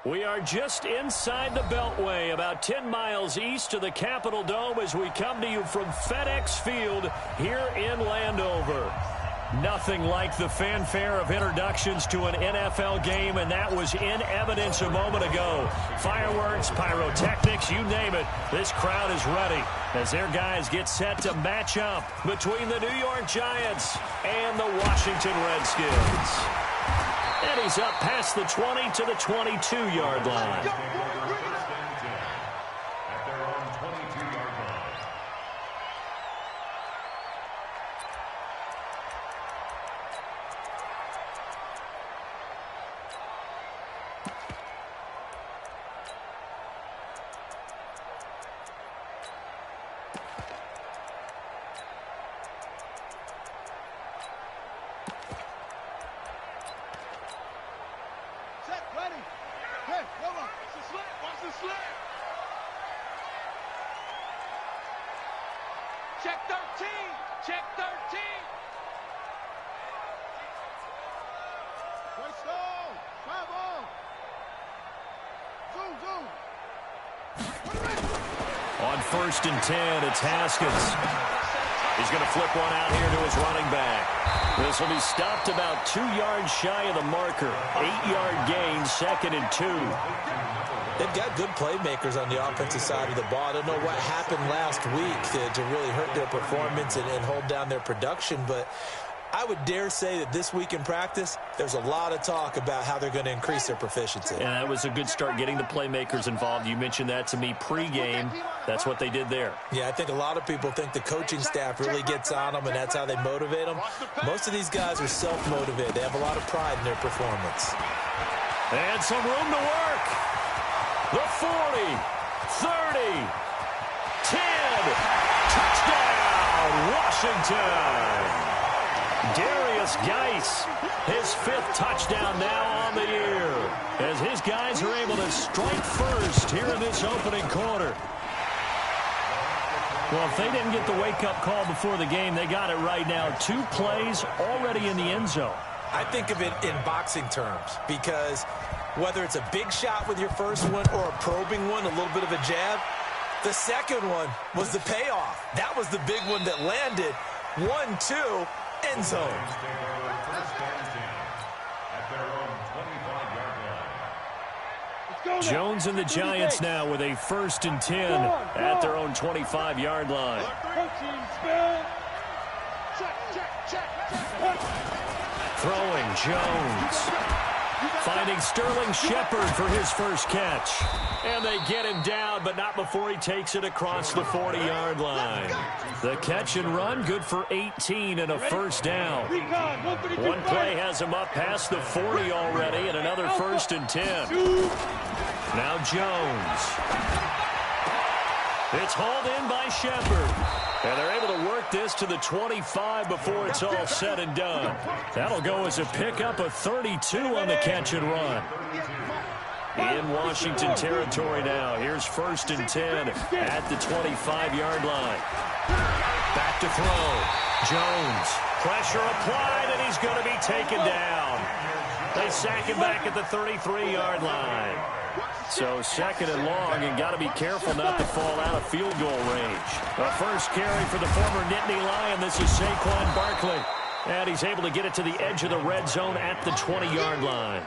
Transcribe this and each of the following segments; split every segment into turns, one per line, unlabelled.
We are just inside the Beltway, about 10 miles east of the Capitol Dome as we come to you from FedEx Field here in Landover. Nothing like the fanfare of introductions to an NFL game, and that was in evidence a moment ago. Fireworks, pyrotechnics, you name it. This crowd is ready as their guys get set to match up between the New York Giants and the Washington Redskins. And he's up past the 20 to the 22-yard line.
Check 13. Check 13. Let's go. Bravo. Zoom, zoom.
On 1st and 10, it's Haskins. He's going to flip one out here to his running back. This will be stopped about 2 yards shy of the marker. 8-yard gain, 2nd and 2.
They've got good playmakers on the offensive side of the ball. I don't know what happened last week to really hurt their performance and hold down their production, but I would dare say that this week in practice, there's a lot of talk about how they're going to increase their proficiency.
And that was a good start getting the playmakers involved. You mentioned that to me pregame. That's what they did there.
Yeah, I think a lot of people think the coaching staff really gets on them, and that's how they motivate them. Most of these guys are self-motivated. They have a lot of pride in their performance.
And some room to work. The 40, 30, 10, touchdown, Washington. Darius Geis, his 5th touchdown now on the year, as his guys are able to strike first here in this opening quarter. Well, if they didn't get the wake-up call before the game, they got it right now. 2 plays already in the end zone.
I think of it in boxing terms, because whether it's a big shot with your first one or a probing one, a little bit of a jab, the second one was the payoff. That was the big one that landed. 1-2, end zone.
Jones and the Giants now with a 1st and 10 at their own 25-yard line. Throwing Jones. Finding Sterling Shepard for his first catch. And they get him down, but not before he takes it across the 40-yard line. The catch and run, good for 18 and a first down. One play has him up past the 40 already, and another 1st and 10. Now Jones. It's hauled in by Shepard. And they're able to work this to the 25 before it's all said and done. That'll go as a pickup of 32 on the catch and run. In Washington territory now. Here's 1st and 10 at the 25-yard line. Back to throw. Jones. Pressure applied, and he's going to be taken down. They sack him back at the 33-yard line. So 2nd and long, and got to be careful not to fall out of field goal range. The first carry for the former Nittany Lion. This is Saquon Barkley. And he's able to get it to the edge of the red zone at the 20-yard line.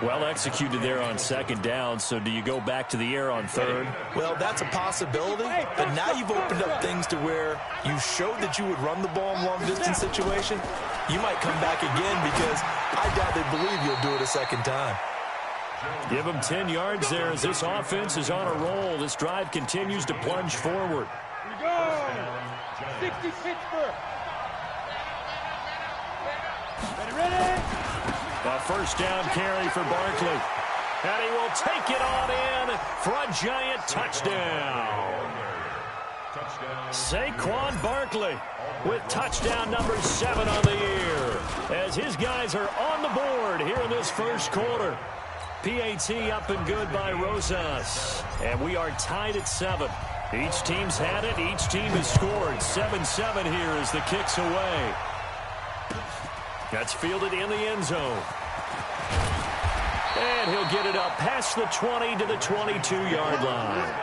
Well executed there on 2nd down, so do you go back to the air on 3rd?
Well, that's a possibility, but now you've opened up things to where you showed that you would run the ball in long-distance situation. You might come back again because I doubt they believe you'll do it a 2nd time.
Give him 10 yards there as this offense is on a roll. This drive continues to plunge forward.
Here we go. 60 Pittsburgh. Ready?
A 1st down carry for Barkley. And he will take it on in for a Giant touchdown. Saquon Barkley with touchdown number 7 on the year, as his guys are on the board here in this first quarter. PAT up and good by Rosas. And we are tied at 7. Each team's had it. Each team has scored. 7-7 here as the kick's away. That's fielded in the end zone. And he'll get it up past the 20 to the 22-yard line.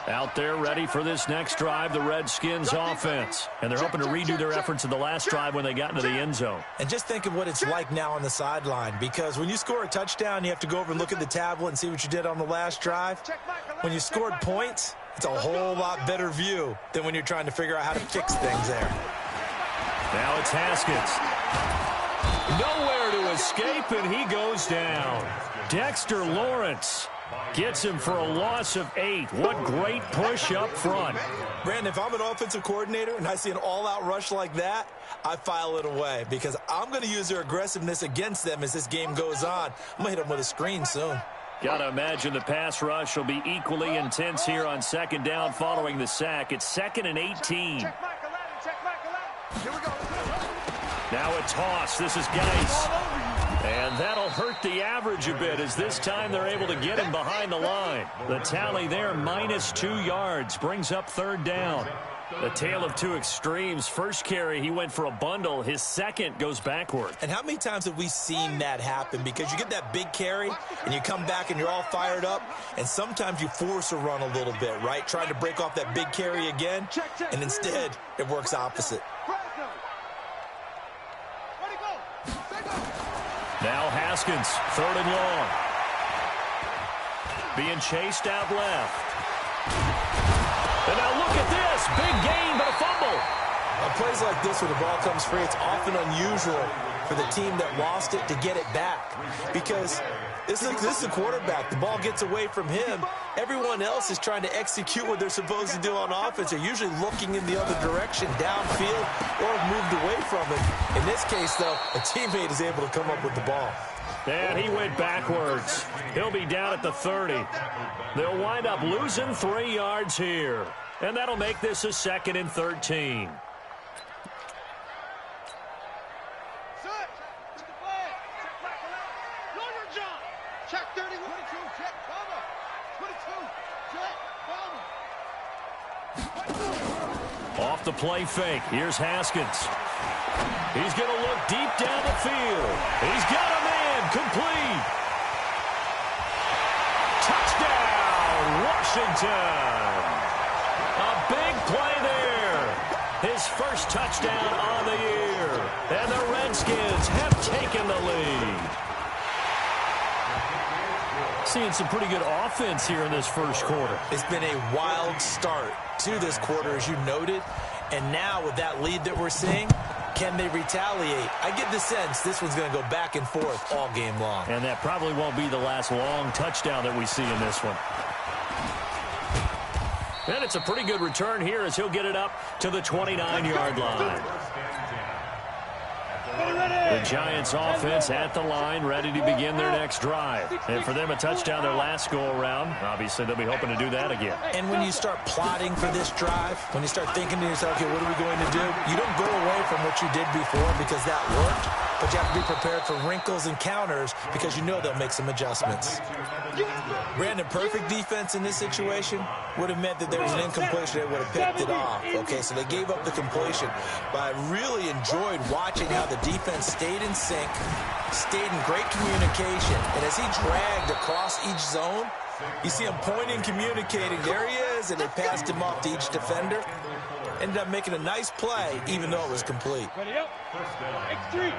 Out there ready for this next drive, the Redskins offense. And they're hoping to redo their efforts in the last drive when they got into the end zone.
And just think of what it's like now on the sideline, because when you score a touchdown, you have to go over and look at the tablet and see what you did on the last drive. When you scored points, it's a whole lot better view than when you're trying to figure out how to fix things there.
Now it's Haskins. Nowhere to escape, and he goes down. Dexter Lawrence gets him for a loss of 8. What great push up front.
Brandon, if I'm an offensive coordinator and I see an all-out rush like that, I file it away because I'm going to use their aggressiveness against them as this game goes on. I'm going to hit them with a screen soon.
Got to imagine the pass rush will be equally intense here on second down following the sack. It's 2nd and 18. Now a toss. This is Geis. And that'll hurt the average a bit as this time they're able to get him behind the line. The tally there, -2 yards, brings up 3rd down. The tale of two extremes. First carry, he went for a bundle. His second goes backward.
And how many times have we seen that happen? Because you get that big carry, and you come back and you're all fired up, and sometimes you force a run a little bit, right? Trying to break off that big carry again, and instead it works opposite.
Now Haskins, 3rd and long. Being chased out left. And now look at this. Big gain, but a fumble.
Plays like this where the ball comes free, it's often unusual for the team that lost it to get it back. Because this is a quarterback. The ball gets away from him. Everyone else is trying to execute what they're supposed to do on offense. They're usually looking in the other direction, downfield, or have moved away from it. In this case, though, a teammate is able to come up with the ball.
And he went backwards. He'll be down at the 30. They'll wind up losing 3 yards here. And that'll make this a 2nd and 13. Off the play fake. Here's Haskins. He's going to look deep down the field. He's got a man. Complete. Touchdown, Washington. A big play there. His first touchdown on the year. And the Redskins have taken the lead. Seeing some pretty good offense here in this first quarter.
It's been a wild start to this quarter, as you noted. And now with that lead that we're seeing, can they retaliate? I get the sense this one's going to go back and forth all game long.
And that probably won't be the last long touchdown that we see in this one. And it's a pretty good return here as he'll get it up to the 29-yard line. The Giants offense at the line, ready to begin their next drive. And for them, a touchdown their last go-around. Obviously, they'll be hoping to do that again.
And when you start plotting for this drive, when you start thinking to yourself, okay, what are we going to do? You don't go away from what you did before because that worked, but you have to be prepared for wrinkles and counters because you know they'll make some adjustments. Brandon, perfect defense in this situation would have meant that there was an incompletion. They would have picked it off. Okay, so they gave up the completion. But I really enjoyed watching how the defense stayed in sync, stayed in great communication. And as he dragged across each zone, you see him pointing, communicating. There he is, and they passed him off to each defender. Ended up making a nice play, even though it was complete.
Ready up. X3,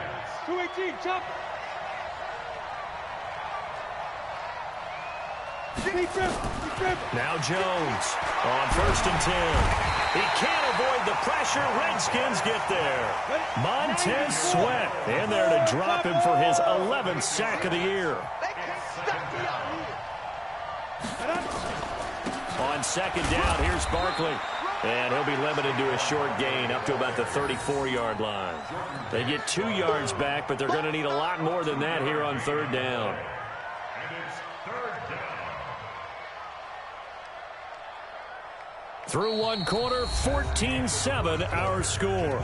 218, jump.
Now Jones on 1st and 10. He can't avoid the pressure. Redskins get there. Montez Sweat in there to drop him for his 11th sack of the year. On 2nd down, here's Barkley. And he'll be limited to a short gain up to about the 34-yard line. They get 2 yards back, but they're going to need a lot more than that here on 3rd down. Through one quarter, 14-7 our score.
14,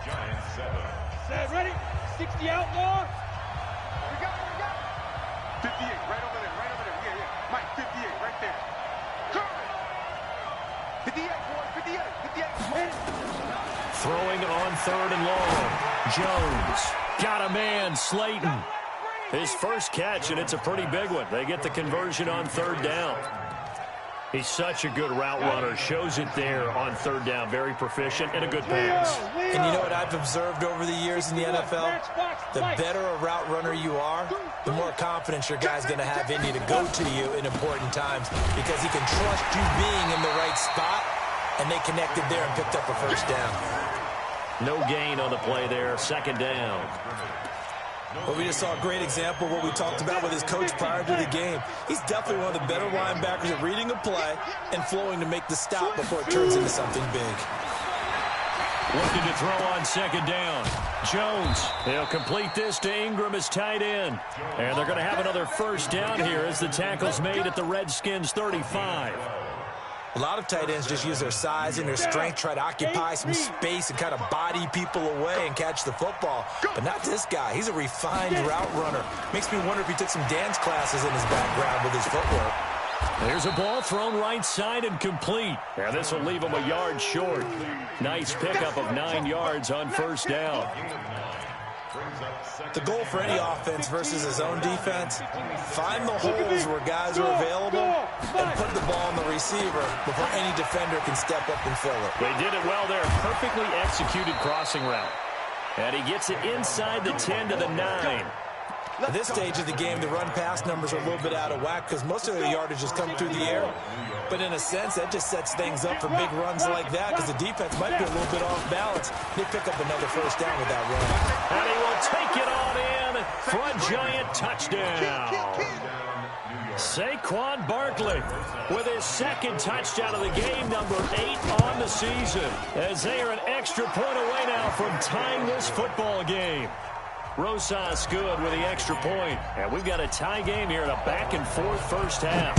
Giants 7. Set, ready? 60 outlaw. We got. 58, right over there. Yeah. Mike, 58, right there.
Throwing on 3rd and long. Jones got a man, Slayton. His first catch, and it's a pretty big one. They get the conversion on 3rd down. He's such a good route runner. Shows it there on 3rd down. Very proficient and a good pass.
And you know what I've observed over the years in the NFL? The better a route runner you are, the more confidence your guy's going to have in you to go to you in important times because he can trust you being in the right spot, and they connected there and picked up a first down.
No gain on the play there. 2nd down.
Well, we just saw a great example of what we talked about with his coach prior to the game. He's definitely one of the better linebackers at reading a play and flowing to make the stop before it turns into something big.
Looking to throw on 2nd down. Jones, he'll complete this to Ingram as tight end. And they're going to have another first down here as the tackle's made at the Redskins 35.
A lot of tight ends just use their size and their strength, try to occupy some space and kind of body people away and catch the football. But not this guy. He's a refined route runner. Makes me wonder if he took some dance classes in his background with his footwork.
There's a ball thrown right side and complete. And this will leave him a yard short. Nice pickup of 9 yards on 1st down.
The goal for any offense versus his own defense, find the holes where guys are available and put the ball on the receiver before any defender can step up and fill it.
They did it well there. Perfectly executed crossing route. And he gets it inside the 10 to the 9.
At this stage of the game, the run-pass numbers are a little bit out of whack because most of the yardage has come through the air. But in a sense, that just sets things up for big runs like that because the defense might be a little bit off balance. They pick up another first down with that run.
And he will take it on in for a giant touchdown. Saquon Barkley with his 2nd touchdown of the game, number 8 on the season, as they are an extra point away now from tying this football game. Rosas good with the extra point. And we've got a tie game here in a back-and-forth first half.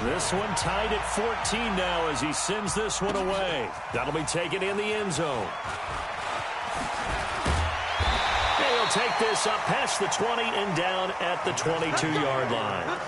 This one tied at 14 now as he sends this one away. That'll be taken in the end zone. And he'll take this up past the 20 and down at the 22-yard line.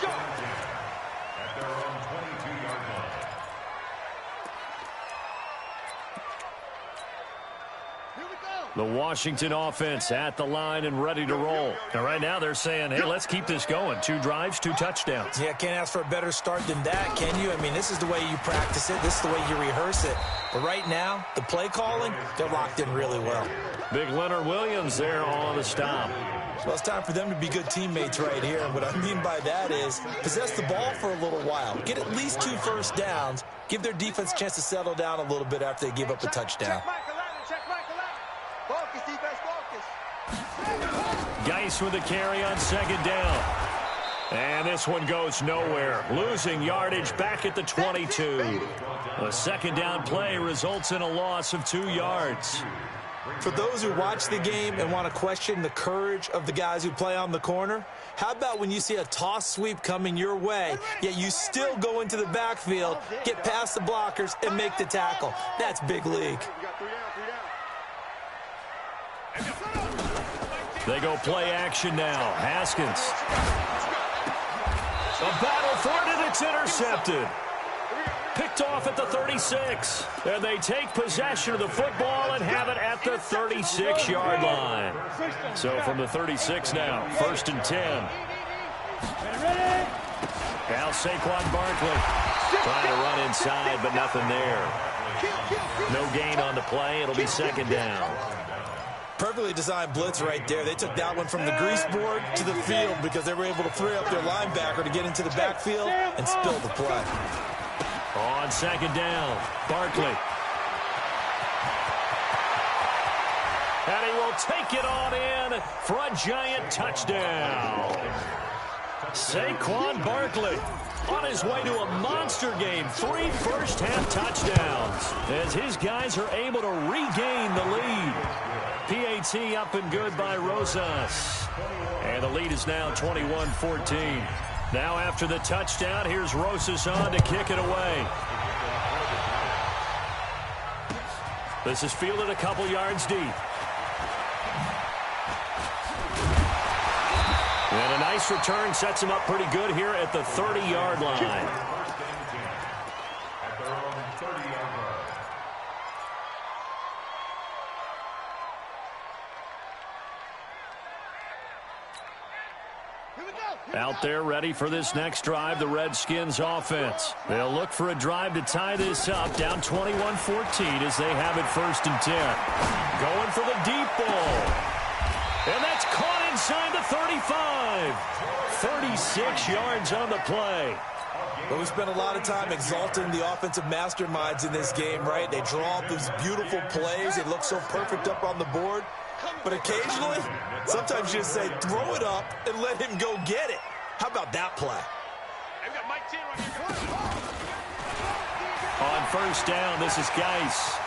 The Washington offense at the line and ready to roll. And right now they're saying, hey, let's keep this going. 2 drives, 2 touchdowns.
Yeah, can't ask for a better start than that, can you? I mean, this is the way you practice it. This is the way you rehearse it. But right now, the play calling, they're locked in really well.
Big Leonard Williams there on the stop.
Well, it's time for them to be good teammates right here. And what I mean by that is possess the ball for a little while. Get at least 2 first downs. Give their defense a chance to settle down a little bit after they give up a touchdown.
Geis with the carry on 2nd down. And this one goes nowhere. Losing yardage back at the 22. A 2nd down play results in a loss of 2 yards.
For those who watch the game and want to question the courage of the guys who play on the corner, how about when you see a toss sweep coming your way, yet you still go into the backfield, get past the blockers, and make the tackle? That's big league.
They go play action now. Haskins. A battle for it, and it's intercepted. Picked off at the 36. And they take possession of the football and have it at the 36-yard line. So from the 36 now, 1st and 10. Now Saquon Barkley trying to run inside, but nothing there. No gain on the play. It'll be 2nd down.
Perfectly designed blitz right there. They took that one from the grease board to the field because they were able to free up their linebacker to get into the backfield and spill the play.
On 2nd down, Barkley. And he will take it on in for a giant touchdown. Saquon Barkley on his way to a monster game. 3 first-half touchdowns as his guys are able to regain the lead. PAT up and good by Rosas. And the lead is now 21-14. Now after the touchdown, here's Rosas on to kick it away. This is fielded a couple yards deep. And a nice return sets him up pretty good here at the 30-yard line. Out there ready for this next drive, the Redskins offense. They'll look for a drive to tie this up, down 21-14 as they have it 1st and 10. Going for the deep ball. And that's caught inside the 35. 36 yards on the play.
But we spent a lot of time exalting the offensive masterminds in this game, right? They draw up these beautiful plays. They look so perfect up on the board. But occasionally, sometimes you just say, throw it up and let him go get it. How about that play?
On 1st down, this is Geis.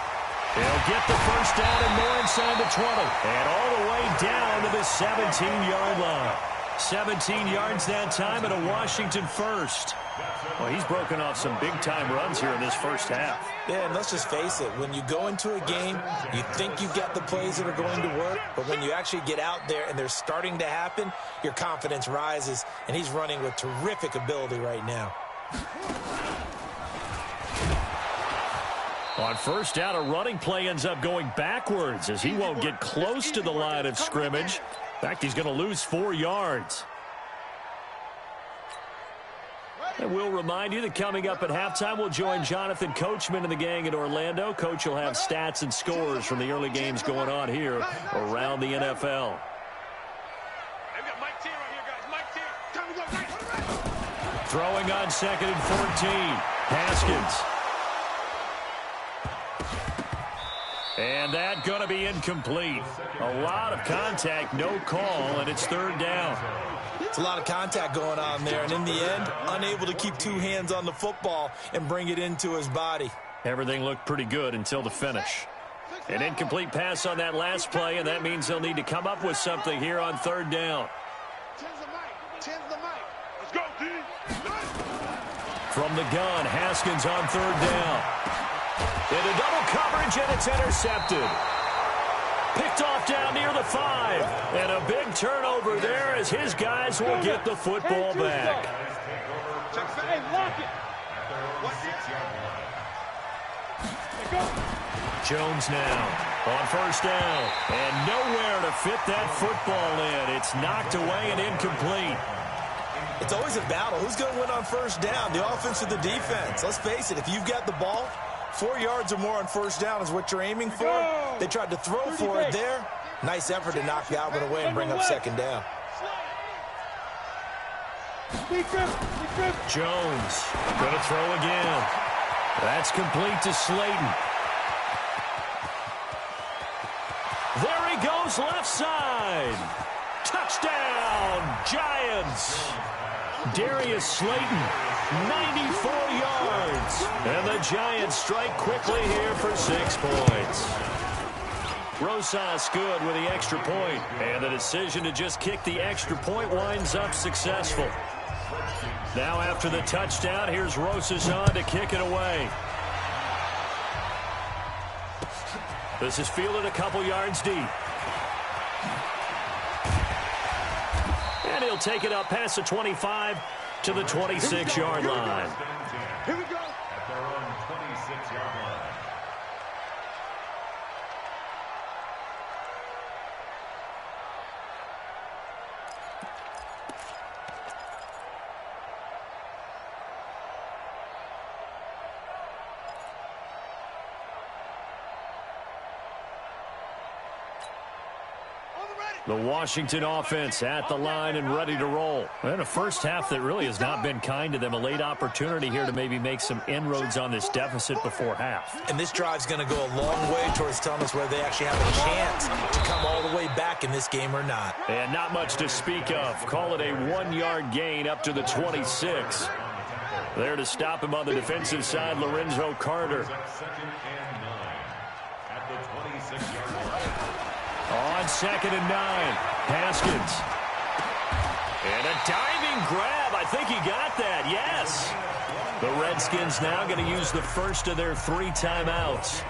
He'll get the 1st down and more inside the 20. And all the way down to the 17-yard line. 17 yards that time and a Washington first. Well, he's broken off some big-time runs here in this first half.
Yeah, and let's just face it. When you go into a game, you think you've got the plays that are going to work, but when you actually get out there and they're starting to happen, your confidence rises, and he's running with terrific ability right now.
On 1st down, a running play ends up going backwards as he won't get close to the line of scrimmage. In fact, he's going to lose 4 yards. And we'll remind you that coming up at halftime, we'll join Jonathan Coachman and the gang in Orlando. Coach will have stats and scores from the early games going on here around the NFL. Throwing on 2nd and 14. Haskins. And that going to be incomplete. A lot of contact, no call, and it's 3rd down.
It's a lot of contact going on there, and in the end, unable to keep 2 hands on the football and bring it into his body.
Everything looked pretty good until the finish. An incomplete pass on that last play, and that means they'll need to come up with something here on 3rd down. From the gun, Haskins on 3rd down. Into double coverage, and it's intercepted. Picked off down near the 5. And a big turnover there as his guys will get the football back. Jones now on 1st down. And nowhere to fit that football in. It's knocked away and incomplete.
It's always a battle. Who's going to win on 1st down, the offense or the defense? Let's face it, if you've got the ball, 4 yards or more on 1st down is what you're aiming for. They tried to throw for it there. Nice effort to knock that one away and bring up 2nd down.
Jones going to throw again. That's complete to Slayton. There he goes, left side. Touchdown, Giants. Darius Slayton, 94 yards. And the Giants strike quickly here for 6 points. Rosas good with the extra point. And the decision to just kick the extra point winds up successful. Now after the touchdown, here's Rosas on to kick it away. This is fielded a couple yards deep. And he'll take it up past the 25 to the 26-yard line.
Here we go. At their own 26-yard line.
The Washington offense at the line and ready to roll. And a first half that really has not been kind to them. A late opportunity here to maybe make some inroads on this deficit before half.
And this drive's going to go a long way towards telling us whether they actually have a chance to come all the way back in this game or not.
And not much to speak of. Call it a 1-yard gain up to the 26. There to stop him on the defensive side, Lorenzo Carter. On 2nd and 9, Haskins. And a diving grab. I think he got that, yes. The Redskins now going to use the first of their 3 timeouts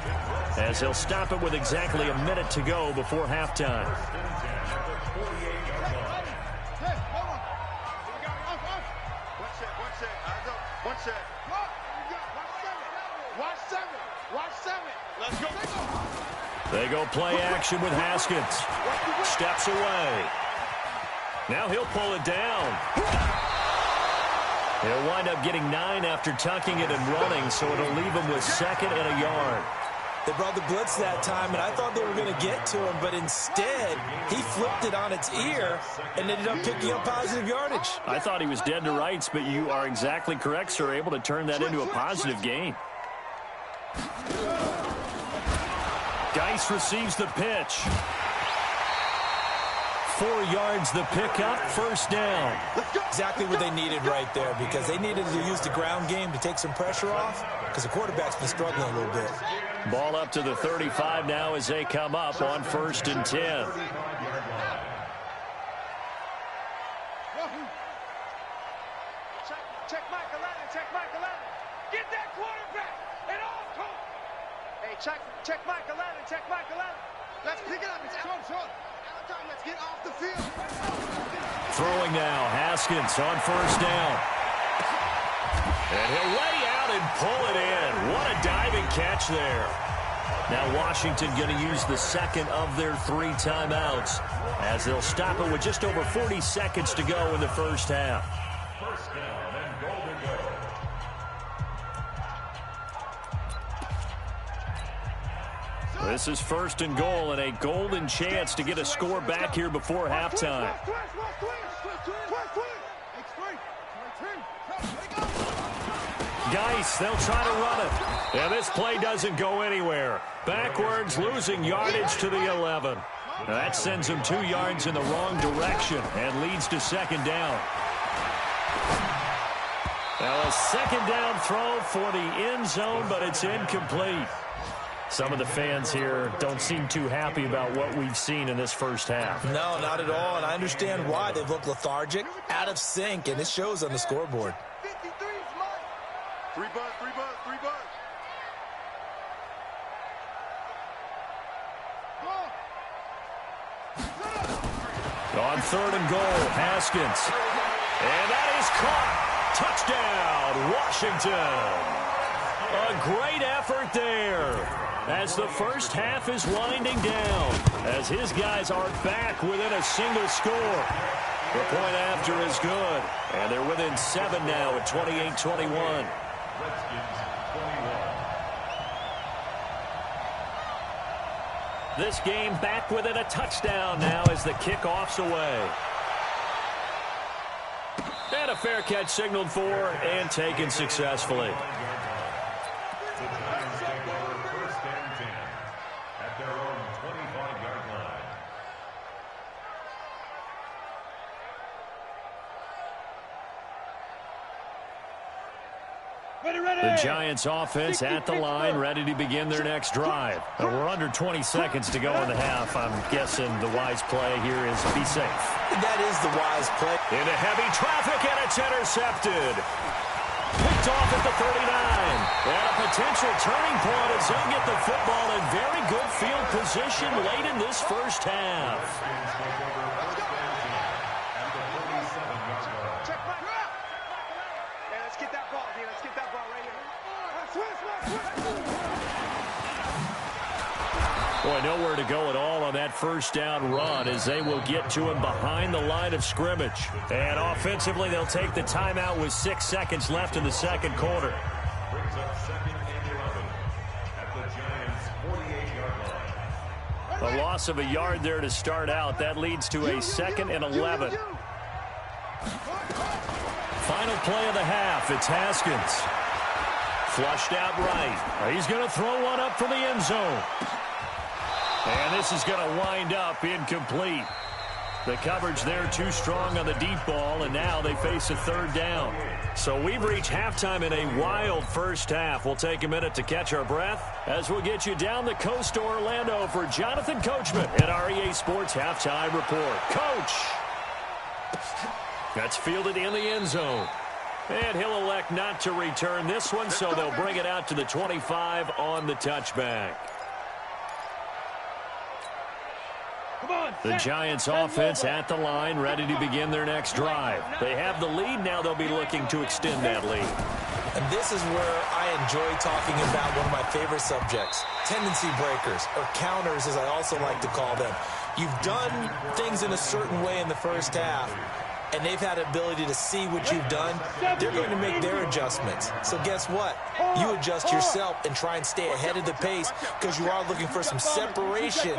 as he'll stop it with exactly a minute to go before halftime.
Let's go.
They go play action with Haskins. Steps away. Now he'll pull it down. He'll wind up getting 9 after tucking it and running, so it'll leave him with 2nd and a yard.
They brought the blitz that time, and I thought they were going to get to him, but instead, he flipped it on its ear and ended up picking up positive yardage.
I thought he was dead to rights, but you are exactly correct, sir, able to turn that into a positive gain. Geis receives the pitch. 4 yards the pickup, 1st down.
Exactly what they needed right there, because they needed to use the ground game to take some pressure off, because the quarterback's been struggling a little bit.
Ball up to the 35 now as they come up on 1st and 10.
Check Michael Allen, check Michael Allen. Get that quarterback and all come. Hey, check Michael Allen, check Michael Allen. Let's pick it up. It's short. Let's get off the field.
Throwing now, Haskins on 1st down. And he'll lay out and pull it in. What a diving catch there. Now Washington going to use the 2nd of their 3 timeouts as they'll stop it with just over 40 seconds to go in the 1st half.
1st down and goal to go.
This is 1st and goal and a golden chance to get a score back here before halftime. Geis, they'll try to run it. And this play doesn't go anywhere. Backwards, losing yardage to the 11. Now that sends them 2 yards in the wrong direction and leads to 2nd down. Now a 2nd down throw for the end zone, but it's incomplete. Some of the fans here don't seem too happy about what we've seen in this 1st half.
No, not at all, and I understand why. They've looked lethargic, out of sync, and it shows on the scoreboard.
53's mine. 3 bucks.
On 3rd and goal, Haskins. And that is caught. Touchdown, Washington. A great effort there as the 1st half is winding down, as his guys are back within a single score. The point after is good, and they're within 7 now at 28-21. This game back within a touchdown now as the kickoff's away. And a fair catch signaled for and taken successfully.
The Giants take over 1st and 10 at their own 25-yard line.
The Giants offense at the line, ready to begin their next drive. And we're under 20 seconds to go in the half. I'm guessing the wise play here is be safe.
That is the wise play.
Into heavy traffic, and it's intercepted. Picked off at the 39. And a potential turning point as they'll get the football in very good field position late in this 1st half. Boy, nowhere to go at all on that 1st down run as they will get to him behind the line of scrimmage. And offensively, they'll take the timeout with 6 seconds left in the 2nd quarter.
Brings up 2nd and 11 at the Giants' 48-yard line.
A loss of a yard there to start out. That leads to a 2nd and 11. Final play of the half. It's Haskins. Flushed out right. He's going to throw one up for the end zone. And this is going to wind up incomplete. The coverage there too strong on the deep ball, and now they face a 3rd down. So we've reached halftime in a wild 1st half. We'll take a minute to catch our breath as we'll get you down the coast to Orlando for Jonathan Coachman at our EA Sports Halftime Report. Coach! That's fielded in the end zone. And he'll elect not to return this one, so they'll bring it out to the 25 on the touchback. The Giants offense at the line, ready to begin their next drive. They have the lead. Now they'll be looking to extend that lead.
And this is where I enjoy talking about one of my favorite subjects, tendency breakers, or counters as I also like to call them. you've done things in a certain way in the first half, and they've had the ability to see what you've done, they're going to make their adjustments. So guess what? You adjust yourself and try and stay ahead of the pace because you are looking for some separation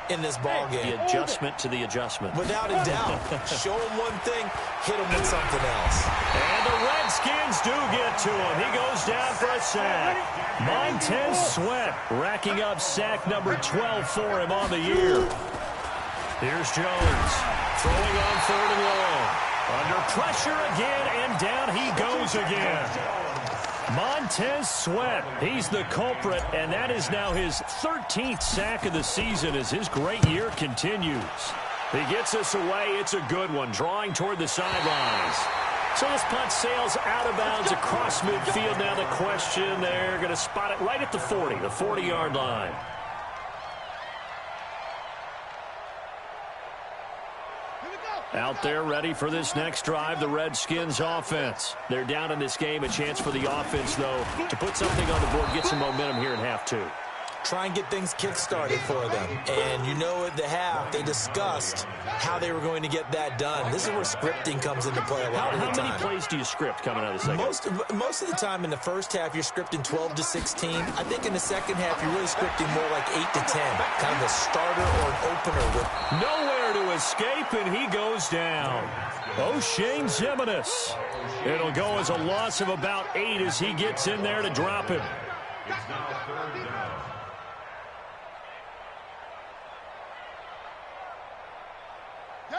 in this ball game.
The adjustment to the adjustment.
Without a doubt. Show them one thing, hit them with something else.
And the Redskins do get to him. He goes down for a sack. Montez Sweat racking up sack number 12 for him on the year. Here's Jones throwing on 3rd and long. Under pressure again, and down he goes again. Montez Sweat, he's the culprit, and that is now his 13th sack of the season as his great year continues. He gets us away. It's a good one, drawing toward the sidelines. So this punt sails out of bounds across midfield. Now the question, they're going to spot it right at the 40, the 40-yard line. Out there ready for this next drive, the Redskins offense. They're down in this game. A chance for the offense, though, to put something on the board, get some momentum here in half 2.
Try and get things kick-started for them. And you know at the half, they discussed how they were going to get that done. This is where scripting comes into play a lot of the time.
How many plays do you script coming out of the second?
Most of the time in the first half, you're scripting 12 to 16. I think in the second half, you're really scripting more like 8 to 10. Kind of a starter or an opener. With
nowhere to escape, and he goes down. O'Shane Ximines. It'll go as a loss of about 8 as he gets in there to drop him.
It's now 3rd down.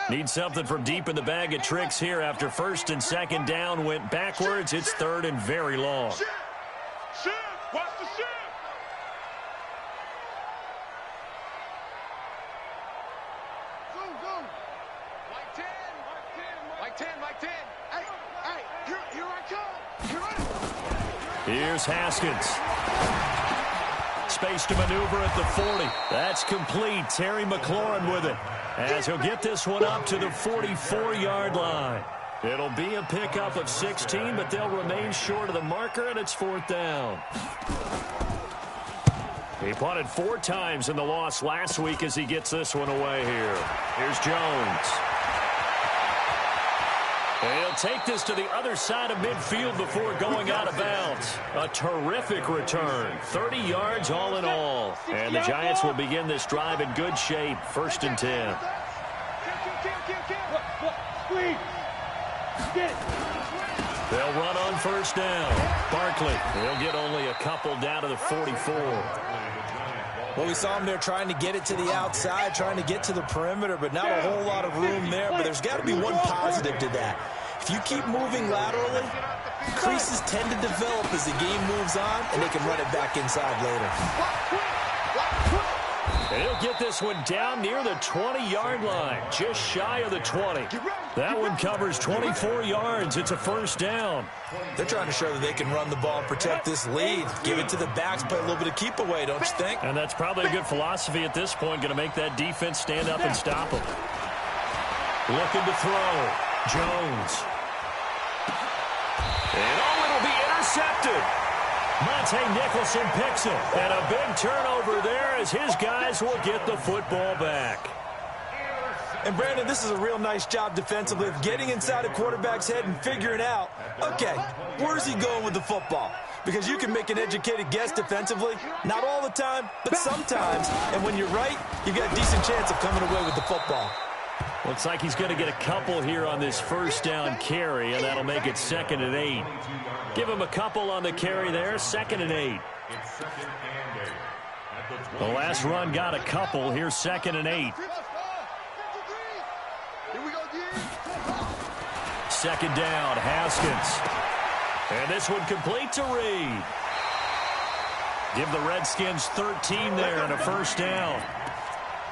Need something from deep in the bag of tricks here after 1st and 2nd down went backwards. It's 3rd and very long.
Shift! Watch the shift! Zoom! Mike 10! Mike 10! Hey! Here I come!
Here's Haskins. Space to maneuver at the 40. That's complete. Terry McLaurin with it, as he'll get this one up to the 44-yard line. It'll be a pickup of 16, but they'll remain short of the marker, and it's 4th down. He punted 4 times in the loss last week as he gets this one away here. Here's Jones. He'll take this to the other side of midfield before going out of bounds. A terrific return. 30 yards all in all. And the Giants will begin this drive in good shape. 1st and 10. They'll run on 1st down. Barkley, he'll get only a couple down to the 44.
Well, we saw him there trying to get it to the outside, trying to get to the perimeter, but not a whole lot of room there. But there's got to be one positive to that. If you keep moving laterally, creases tend to develop as the game moves on, and they can run it back inside later.
And he'll get this one down near the 20-yard line, just shy of the 20. That one covers 24 yards. It's a 1st down.
They're trying to show that they can run the ball and protect this lead. Give it to the backs, play a little bit of keep away, don't you think?
And that's probably a good philosophy at this point, going to make that defense stand up and stop them. Looking to throw. Jones. And it'll be intercepted. Monte Nicholson picks it. And a big turnover there as his guys will get the football back.
And, Brandon, this is a real nice job defensively of getting inside a quarterback's head and figuring out, okay, where's he going with the football? Because you can make an educated guess defensively, not all the time, but sometimes. And when you're right, you've got a decent chance of coming away with the football.
Looks like he's going to get a couple here on this 1st down carry, and that'll make it 2nd and 8. Give him a couple on the carry there, 2nd and 8. The last run got a couple. Here's 2nd and 8. 2nd down, Haskins. And this one complete to Reed. Give the Redskins 13 there and a 1st down.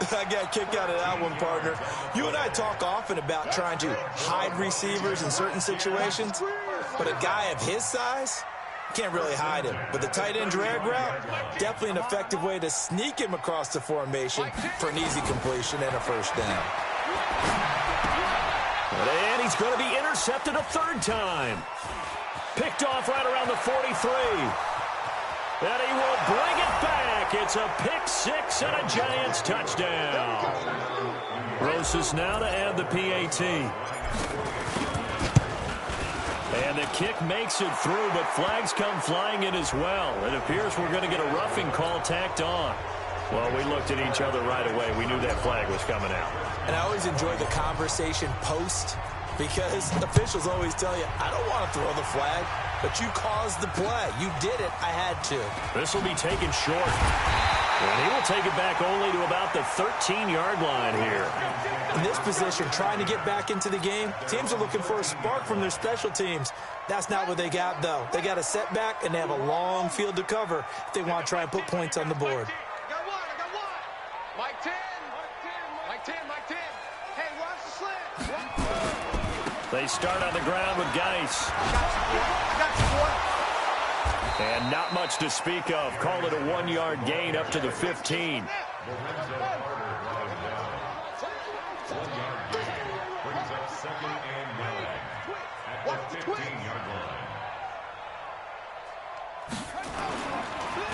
I got a kick out of that one, partner. You and I talk often about trying to hide receivers in certain situations, but a guy of his size can't really hide him. But the tight end drag route, definitely an effective way to sneak him across the formation for an easy completion and a 1st down.
And he's going to be intercepted a 3rd time. Picked off right around the 43. And he will bring it back. back. It's a pick six and a Giants touchdown. Rosas now to add the PAT. And the kick makes it through, but flags come flying in as well. It appears we're going to get a roughing call tacked on. Well, we looked at each other right away. We knew that flag was coming out.
And I always enjoy the conversation post, because officials always tell you, I don't want to throw the flag, but you caused the play. You did it. I had to. This
will be taken short. And he will take it back only to about the 13-yard line here.
In this position, trying to get back into the game, teams are looking for a spark from their special teams. That's not what they got, though. They got a setback, and they have a long field to cover if they want to try and put points on the board.
I got one. Mike 10. Mike 10. Hey, watch the slant.
They start on the ground with Geis.
I got you, boy.
And not much to speak of. Call it a 1-yard gain up to the 15.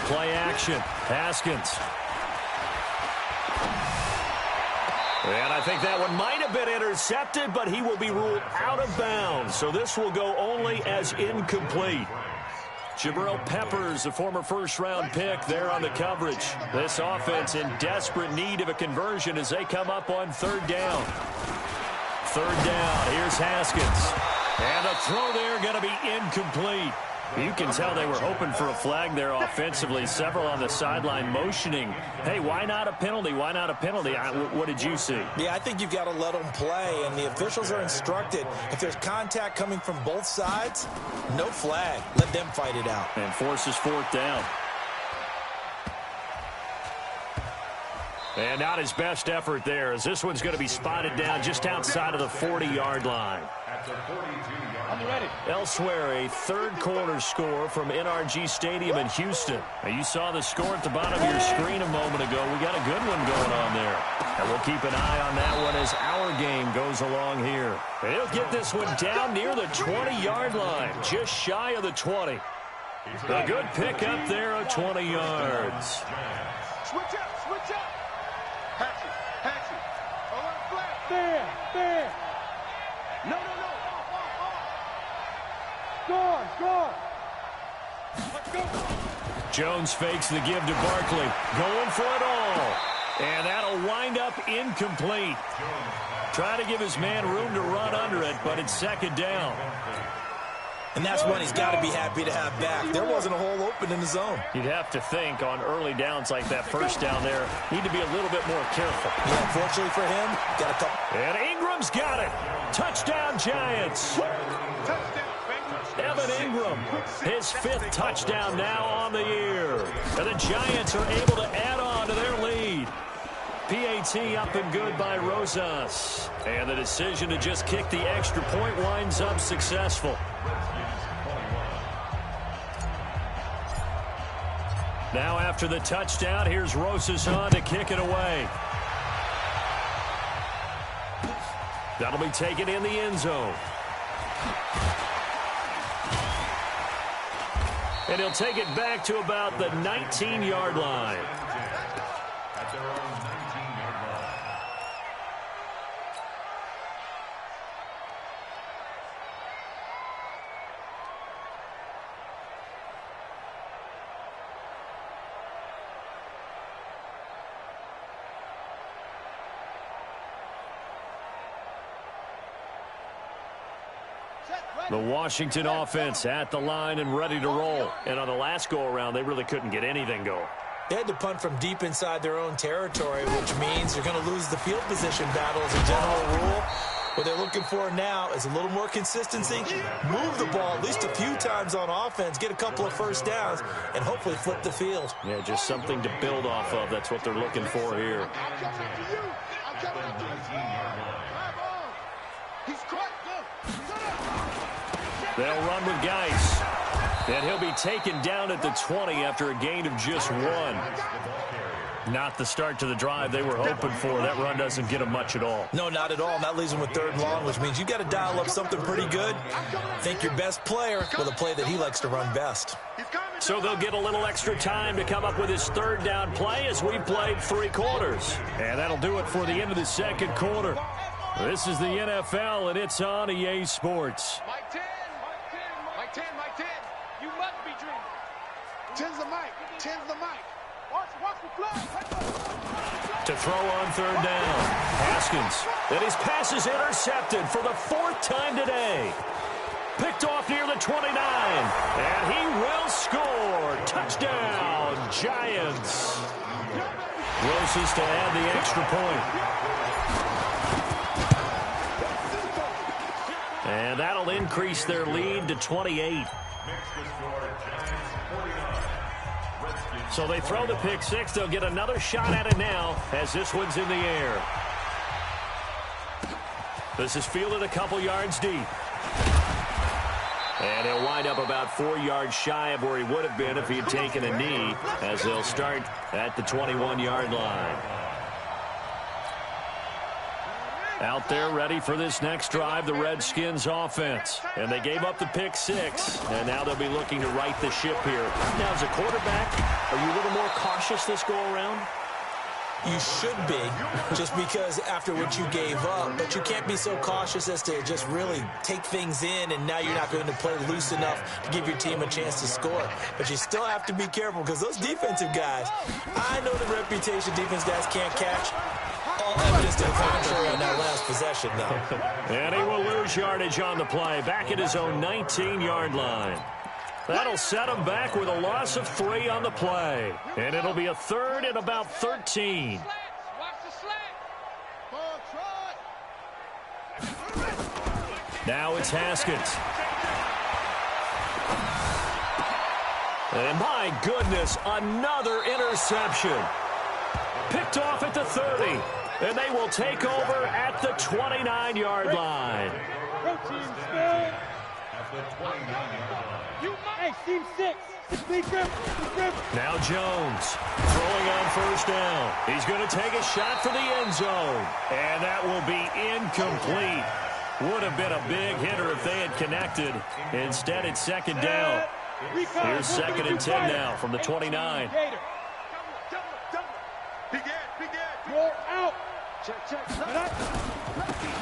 Play action. Haskins. And I think that one might have been intercepted, but he will be ruled out of bounds. So this will go only as incomplete. Jabril Peppers, a former first-round pick, there on the coverage. This offense in desperate need of a conversion as they come up on third down. Third down, here's Haskins. And the throw there going to be incomplete. You can tell they were hoping for a flag there offensively. Several on the sideline motioning. Hey, why not a penalty? Why not a penalty? What did you see?
Yeah, I think you've got to let them play, and the officials are instructed. If there's contact coming from both sides, no flag. Let them fight it out.
And forces fourth down. And not his best effort there, as this one's going to be spotted down just outside of the 40-yard line. Elsewhere, a third-quarter score from NRG Stadium in Houston. Now, you saw the score at the bottom of your screen a moment ago. We got a good one going on there. And we'll keep an eye on that one as our game goes along here. And he'll get this one down near the 20-yard line, just shy of the 20. A good pickup there of 20 yards.
Switch up. Hatchet. On flat. There. No. Score. Let's go.
Jones fakes the give to Barkley. Going for it all. And that'll wind up incomplete. Try to give his man room to run under it, but it's second down.
And that's one he's got to be happy to have back. There wasn't a hole open in the zone.
You'd have to think on early downs like that first down there, need to be a little bit more careful.
Yeah, unfortunately for him, got a couple.
And Ingram's got it. Touchdown, Giants. Evan Ingram, his 5th touchdown now on the year. And the Giants are able to add on to their lead. PAT up and good by Rosas. And the decision to just kick the extra point winds up successful. Now after the touchdown, here's Rosas on to kick it away. That'll be taken in the end zone. And he'll take it back to about the 19-yard line.
At their own 19-yard line.
The Washington offense at the line and ready to roll. And on the last go-around, they really couldn't get anything going.
They had to punt from deep inside their own territory, which means they're going to lose the field position battle as a general rule. What they're looking for now is a little more consistency, move the ball at least a few times on offense, get a couple of first downs, and hopefully flip the field.
Yeah, just something to build off of. That's what they're looking for here. They'll run with Geis. And he'll be taken down at the 20 after a gain of just 1. Not the start to the drive they were hoping for. That run doesn't get them much at all.
No, not at all. And that leaves them with 3rd and long, which means you've got to dial up something pretty good. Think your best player with a play that he likes to run best.
So they'll get a little extra time to come up with his third down play as we played 3 quarters. And that'll do it for the end of the second quarter. This is the NFL, and it's on EA Sports.
Mike 10. Mike 10. Mike 10. You must be dreaming. 10's the mic. 10's the mic. Watch the flag.
To throw on third down. Haskins. And his pass is intercepted for the 4th time today. Picked off near the 29. And he will score. Touchdown, Giants. Roses to add the extra point. And that'll increase their lead to 28. So they throw the pick 6. They'll get another shot at it now as this one's in the air. This is fielded a couple yards deep. And he'll wind up about 4 yards shy of where he would have been if he had taken a knee, as they'll start at the 21-yard line. Out there ready for this next drive, the Redskins offense. And they gave up the pick 6, and now they'll be looking to right the ship here. Now, as a quarterback, are you a little more cautious this go-around?
You should be, just because after what you gave up. But you can't be so cautious as to just really take things in, and now you're not going to play loose enough to give your team a chance to score. But you still have to be careful, because those defensive guys, I know the reputation defense guys can't catch. All evidence to the contrary on that last possession, though.
And he will lose yardage on the play, back at his own 19-yard line. That'll set him back with a loss of 3 on the play. And it'll be a 3rd and about 13. Now it's Haskins. And my goodness, another interception. Picked off at the 30. And they will take over at the 29-yard line.
Hey, team 6.
Now Jones throwing on first down. He's going to take a shot for the end zone. And that will be incomplete. Would have been a big hitter if they had connected. Instead, it's 2nd down. Here's 2nd and 10 now from the 29.
You're out.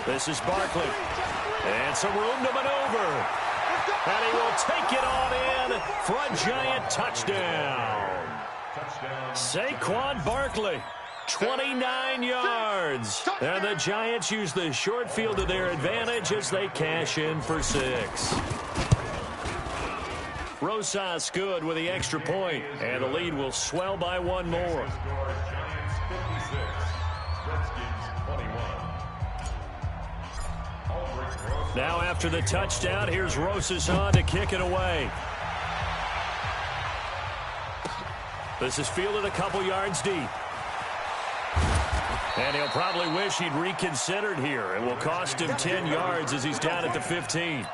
This is Barkley. And some room to maneuver. And he will take it on in for a Giant touchdown. Saquon Barkley, 29 yards. And the Giants use the short field to their advantage as they cash in for 6. Rosas good with the extra point, and the lead will swell by 1 more. Now after the touchdown, here's Rosas on to kick it away. This is fielded a couple yards deep. And he'll probably wish he'd reconsidered here. It will cost him 10 yards as he's down at the 15.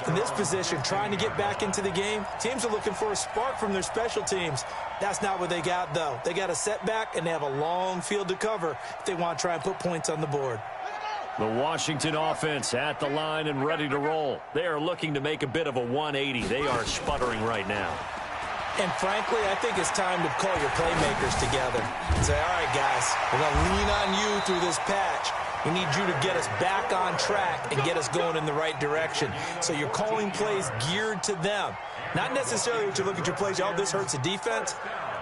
In this position, trying to get back into the game, teams are looking for a spark from their special teams. That's not what they got, though. They got a setback, and they have a long field to cover if they want to try and put points on the board.
The Washington offense at the line and ready to roll. They are looking to make a bit of a 180. They are sputtering right now.
And frankly, I think it's time to call your playmakers together and say, all right, guys, we're going to lean on you through this patch. We need you to get us back on track and get us going in the right direction. So you're calling plays geared to them. Not necessarily that you look at your plays, oh, this hurts the defense.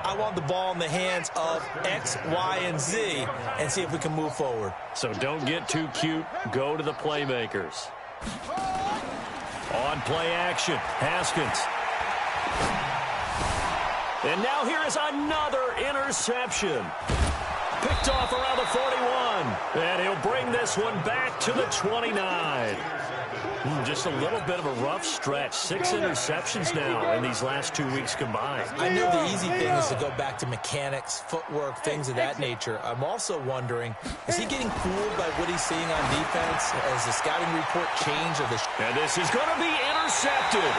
I want the ball in the hands of X, Y, and Z and see if we can move forward.
So don't get too cute. Go to the playmakers. On play action, Haskins. And now here is another interception. Picked off around the 41. And he'll bring this one back to the 29. Just a little bit of a rough stretch. 6 interceptions now in these last 2 weeks combined.
I know the easy thing is to go back to mechanics, footwork, things of that nature. I'm also wondering, is he getting fooled by what he's seeing on defense? Has the scouting report changed?
And this is going to be intercepted.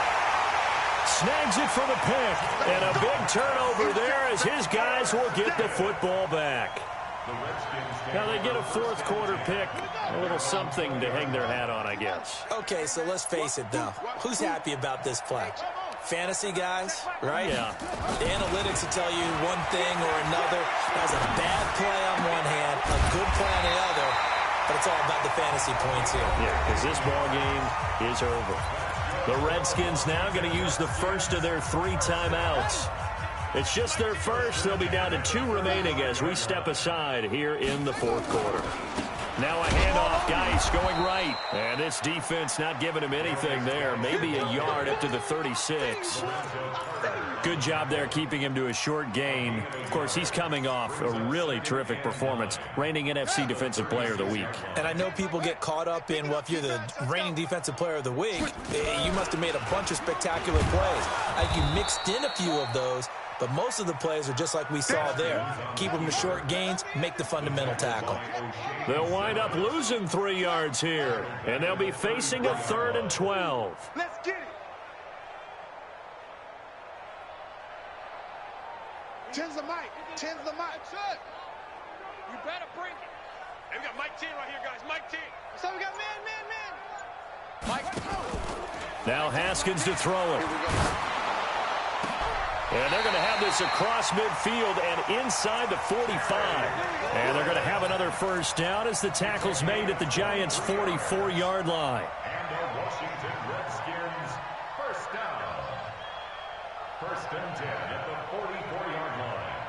Snags it for the pick. And a big turnover there as his guys will get the football back. Now they get a 4th quarter pick. A little something to hang their hat on, I guess.
Okay, so let's face it, though. Who's happy about this play? fantasy guys, right?
Yeah.
The analytics will tell you one thing or another. That was a bad play on one hand, a good play on the other, but it's all about the fantasy points here.
Yeah, because this ball game is over. The Redskins now going to use the first of their 3 timeouts. It's just their first. They'll be down to 2 remaining as we step aside here in the 4th quarter. Now a handoff, Geis going right. And this defense not giving him anything there. Maybe a yard up to the 36. Good job there keeping him to a short gain. Of course, he's coming off a really terrific performance, reigning NFC Defensive Player of the Week.
And I know people get caught up in, well, if you're the reigning Defensive Player of the Week, you must have made a bunch of spectacular plays. You mixed in a few of those, but most of the plays are just like we saw there. Keep them to short gains, make the fundamental tackle.
They'll wind up losing 3 yards here, and they'll be facing a 3rd and 12.
Let's get it. 10's the mic. 10's the mic.
You better bring it. Hey, we got Mike 10 right here, guys. Mike 10.
So we got man. Mike.
Now Haskins to throw it. And they're going to have this across midfield and inside the 45. And they're going to have another first down as the tackle's made at the Giants' 44-yard line.
And the Washington Redskins first down. 1st and 10 at the 44-yard line.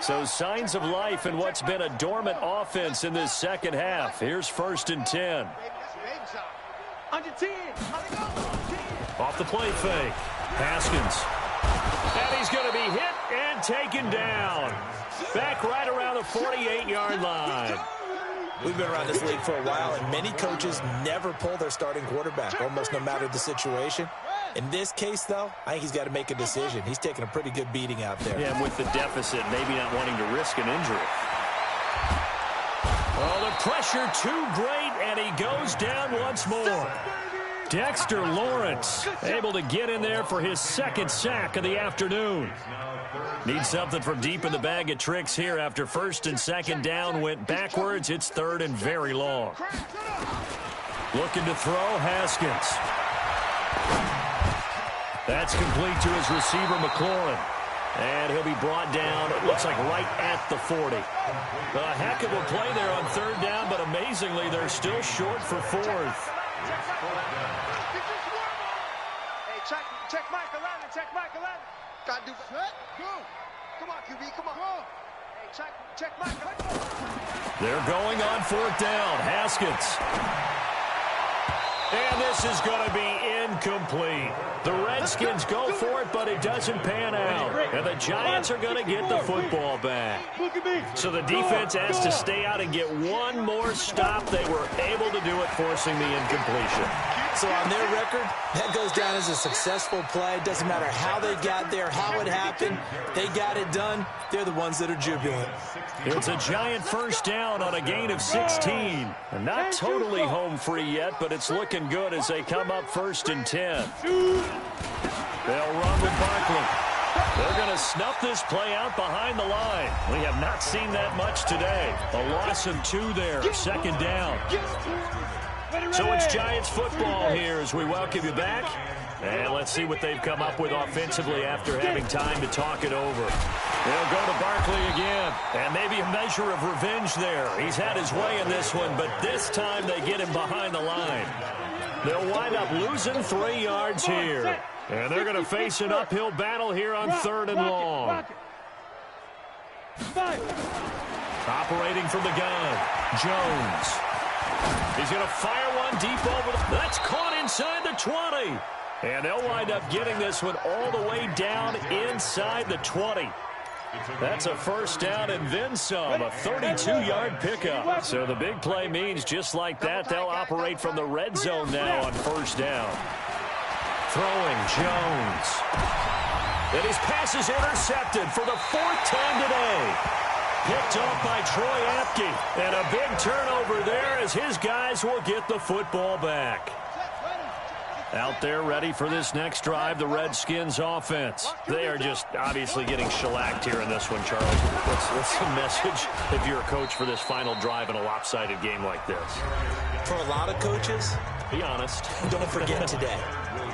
So signs of life in what's been a dormant offense in this second half. Here's 1st and 10.
Under 10.
Off the play fake. Haskins. And he's going to be hit and taken down. Back right around the 48-yard line.
We've been around this league for a while, and many coaches never pull their starting quarterback, almost no matter the situation. In this case, though, I think he's got to make a decision. He's taking a pretty good beating out there.
Yeah, with the deficit, maybe not wanting to risk an injury. Oh, the pressure too great, and he goes down once more. Dexter Lawrence able to get in there for his 2nd sack of the afternoon. Needs something from deep in the bag of tricks here after 1st and 2nd down went backwards. It's 3rd and very long. Looking to throw, Haskins. That's complete to his receiver, McLaurin. And he'll be brought down, it looks like right at the 40. A heck of a play there on 3rd down, but amazingly, they're still short for 4th.
Hey, check Mike 11. Check Mike 11. Got to do that. Go. Come on, QB. Come on. Hey, check Mike 11.
They're going on 4th down. Haskins. And this is going to be incomplete. The Redskins go for it, but it doesn't pan out. And the Giants are going to get the football back. So the defense has to stay out and get one more stop. They were able to do it, forcing the incompletion.
So on their record, that goes down as a successful play. Doesn't matter how they got there, how it happened. They got it done. They're the ones that are jubilant.
It's a Giant first down on a gain of 16. And not totally home free yet, but it's looking good as they come up 1st and 10. They'll run with Barkley. They're going to snuff this play out behind the line. We have not seen that much today. A loss of 2 there, 2nd down. So it's Giants football here as we welcome you back. And let's see what they've come up with offensively after having time to talk it over. They'll go to Barkley again. And maybe a measure of revenge there. He's had his way in this one, but this time they get him behind the line. They'll wind up losing 3 yards here. And they're going to face an uphill battle here on 3rd and long. Operating from the gun, Jones. He's going to fire one deep over. That's caught inside the 20. And they'll wind up getting this one all the way down inside the 20. That's a first down and then some, a 32-yard pickup. So the big play means just like that, they'll operate from the red zone now on 1st down. Throwing, Jones. And his pass is intercepted for the 4th time today. Picked off by Troy Apke. And a big turnover there as his guys will get the football back. Out there ready for this next drive, the Redskins offense. They are just obviously getting shellacked here in this one, Charles. What's the message if you're a coach for this final drive in a lopsided game like this?
For a lot of coaches,
Be honest.
don't forget today.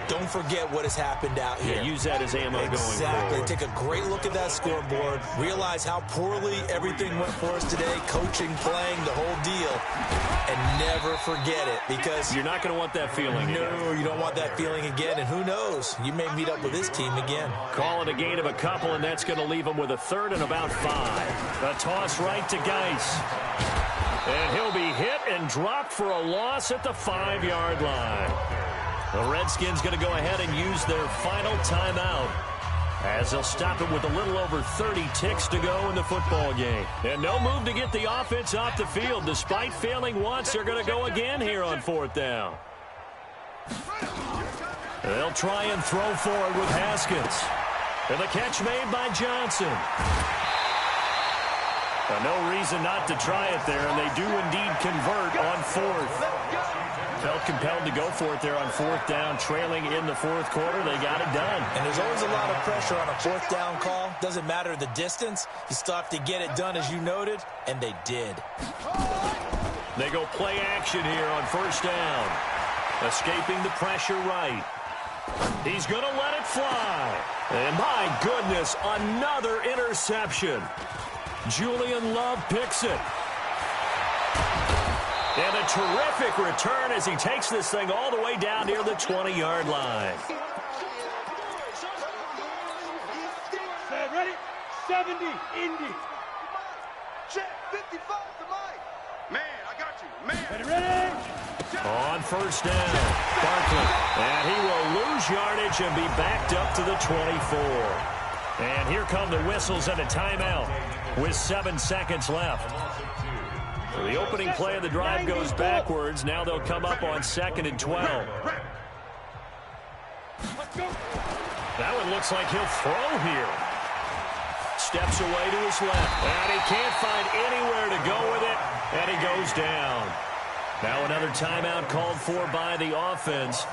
don't forget what has happened out here.
Yeah, use that as ammo going forward.
Exactly. Take a great look at that scoreboard. Realize how poorly everything went for us today, coaching, playing, the whole deal. And never forget it, because
you're not going to want that feeling again.
No, you don't want that feeling again. And who knows? You may meet up with this team again.
Call it a gain of a couple, and that's going to leave them with a third and about 5. A toss right to Geis. And he'll be hit and dropped for a loss at the 5-yard line. The Redskins going to go ahead and use their final timeout, as they'll stop it with a little over 30 ticks to go in the football game. And no move to get the offense off the field. Despite failing once, they're going to go again here on 4th down. They'll try and throw forward with Haskins. And the catch made by Johnson. No reason not to try it there, and they do indeed convert on 4th. Felt compelled to go for it there on 4th down, trailing in the 4th quarter. They got it done.
And there's always a lot of pressure on a 4th down call. Doesn't matter the distance. You still have to get it done, as you noted, and they did.
They go play action here on 1st down. Escaping the pressure right. He's going to let it fly. And my goodness, another interception. Julian Love picks it. And a terrific return as he takes this thing all the way down near the 20-yard line.
Ready? 70, Indy.
Check, 55 to Mike. Man, I got you. Man.
Ready?
On 1st down, Barkley. And he will lose yardage and be backed up to the 24. And here come the whistles and a timeout with 7 seconds left. So the opening play of the drive goes backwards. Now they'll come up on 2nd and 12. That one looks like he'll throw here. Steps away to his left. And he can't find anywhere to go with it. And he goes down. Now another timeout called for by the offense.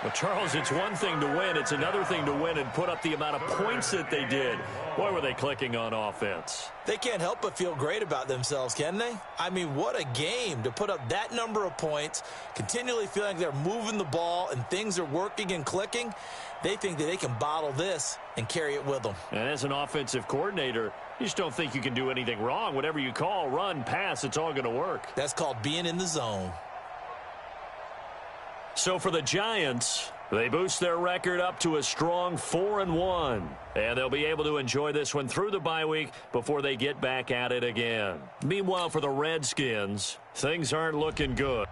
But, Charles, it's one thing to win. It's another thing to win and put up the amount of points that they did. Boy, were they clicking on offense.
They can't help but feel great about themselves, can they? I mean, what a game to put up that number of points, continually feeling like they're moving the ball and things are working and clicking. They think that they can bottle this and carry it with them.
And as an offensive coordinator, you just don't think you can do anything wrong. Whatever you call, run, pass, it's all going to work.
That's called being in the zone.
So for the Giants, they boost their record up to a strong 4-1. And they'll be able to enjoy this one through the bye week before they get back at it again. Meanwhile, for the Redskins, things aren't looking good.